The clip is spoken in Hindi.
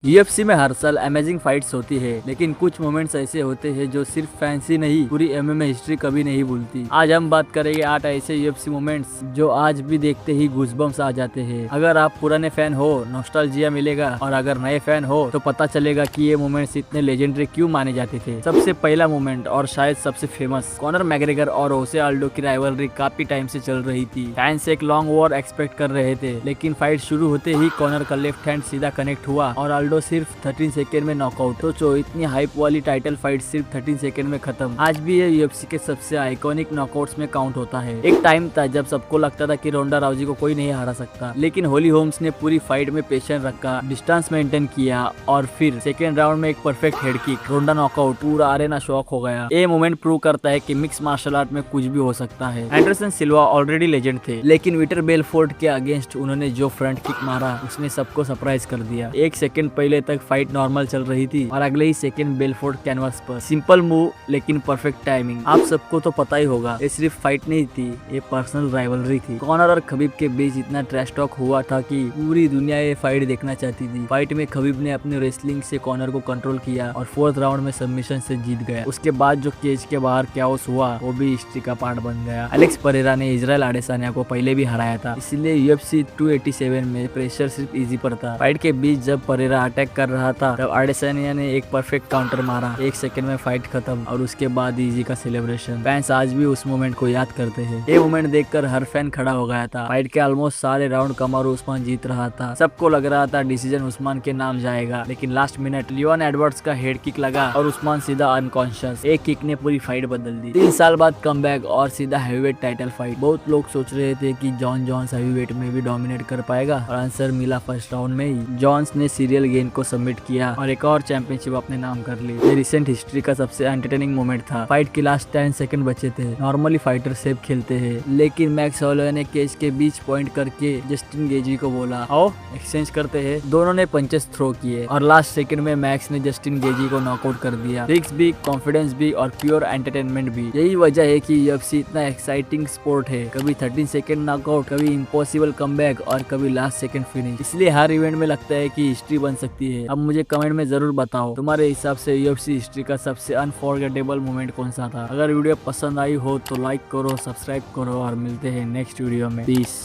यूएफसी में हर साल अमेजिंग फाइट्स होती है, लेकिन कुछ मोमेंट्स ऐसे होते हैं जो सिर्फ फैंस ही नहीं पूरी एमएमए हिस्ट्री कभी नहीं भूलती। आज हम बात करेंगे 8 ऐसे यूएफसी मोमेंट्स जो आज भी देखते ही गूज़बम्स आ जाते हैं। अगर आप पुराने फैन हो नॉस्टैल्जिया मिलेगा, और अगर नए फैन हो तो पता चलेगा कि ये मोमेंट्स इतने लेजेंडरी क्यों माने जाते थे। सबसे पहला मोमेंट और शायद सबसे फेमस, कॉनर मैग्रेगर और होसे आल्डो की राइवलरी काफी टाइम से चल रही थी। फैंस एक लॉन्ग वॉर एक्सपेक्ट कर रहे थे, लेकिन फाइट शुरू होते ही कॉनर का लेफ्ट हैंड सीधा कनेक्ट हुआ और आल्डो सिर्फ 13 सेकेंड में नॉकआउट। सोचो, इतनी हाइप वाली टाइटल फाइट सिर्फ 13 सेकेंड में खत्म। आज भी ये यूएफसी के सबसे आइकॉनिक नॉकआउट्स में काउंट होता है। एक टाइम था जब सबको लगता था कि रोंडा राउजी को कोई नहीं हरा सकता, लेकिन होली होम्स ने पूरी फाइट में पेशेंस रखा, डिस्टेंस मेंटेन किया और फिर सेकेंड राउंड में एक परफेक्ट हेड किक, रोंडा नॉकआउट। पूरा अरेना शॉक हो गया। ये मोमेंट प्रूव करता है कि मिक्स मार्शल आर्ट में कुछ भी हो सकता है। एंडरसन सिल्वा ऑलरेडी लेजेंड थे, लेकिन विटर बेलफोर्ट के अगेंस्ट उन्होंने जो फ्रंट किक मारा उसने सबको सरप्राइज कर दिया। एक सेकंड पहले तक फाइट नॉर्मल चल रही थी और अगले ही सेकंड बेलफोर्ट कैनवास पर। सिंपल मूव लेकिन परफेक्ट टाइमिंग। आप सबको तो पता ही होगा, ये सिर्फ फाइट नहीं थी, ये पर्सनल राइवलरी थी। कॉनर और खबीब के बीच इतना ट्रैश टॉक हुआ था कि पूरी दुनिया ये फाइट देखना चाहती थी। फाइट में खबीब ने अपने रेसलिंग से कॉनर को कंट्रोल किया और फोर्थ राउंड में सबमिशन से जीत गया। उसके बाद जो केज के बाहर क्याओस हुआ वो भी हिस्ट्री का पार्ट बन गया। एलेक्स परेरा ने इजराइल अडेसानिया को पहले भी हराया था, इसलिए यूएफसी 287 में प्रेशर सिर्फ इजी पर था। फाइट के बीच जब परेरा अटैक कर रहा था तब अडेसानिया ने एक परफेक्ट काउंटर मारा। एक सेकंड में फाइट खत्म और उसके बाद इजी का सेलिब्रेशन। फैंस आज भी उस मोमेंट को याद करते हैं। ये मोमेंट देखकर हर फैन खड़ा हो गया था। फाइट के ऑलमोस्ट सारे राउंड कमारू उस्मान जीत रहा था। सबको लग रहा था डिसीजन उस्मान के नाम जाएगा, लेकिन लास्ट मिनट लियोन एडवर्ड्स का हेड किक लगा और उस्मान सीधा अनकॉन्शियस। एक किक ने पूरी फाइट बदल दी। 3 साल बाद कमबैक और सीधा हैवीवेट टाइटल फाइट। बहुत लोग सोच रहे थे कि जॉन जॉन्स हैवीवेट में भी डोमिनेट कर पाएगा, और आंसर मिला फर्स्ट राउंड में ही। जॉन्स ने सीरियल गेन को सबमिट किया और एक और चैंपियनशिप अपने नाम कर ली। ये रिसेंट हिस्ट्री का सबसे एंटरटेनिंग मोमेंट था। फाइट के लास्ट 10 सेकंड बचे थे। नॉर्मली फाइटर सेफ खेलते हैं, लेकिन मैक्स हॉलोवे ने केज के बीच पॉइंट करके जस्टिन गेजी को बोला, आओ एक्सचेंज करते हैं। दोनों ने पंचेस थ्रो किए और लास्ट सेकंड में मैक्स ने जस्टिन गेजी को नॉकआउट कर दिया। रिस्क भी, कॉन्फिडेंस भी और प्योर एंटरटेनमेंट भी। यही वजह है कि यूएफसी इतना एक्साइटिंग स्पोर्ट है। कभी 13 सेकंड नॉकआउट, कभी इम्पॉसिबल कमबैक और कभी लास्ट सेकंड फिनिश। इसलिए हर इवेंट में लगता है कि हिस्ट्री बन सकती है। अब मुझे कमेंट में जरूर बताओ, तुम्हारे हिसाब से यूएफसी हिस्ट्री का सबसे अनफॉरगेटेबल मोमेंट कौन सा था। अगर वीडियो पसंद आई हो तो लाइक करो, सब्सक्राइब करो और मिलते हैं नेक्स्ट वीडियो में। पीस।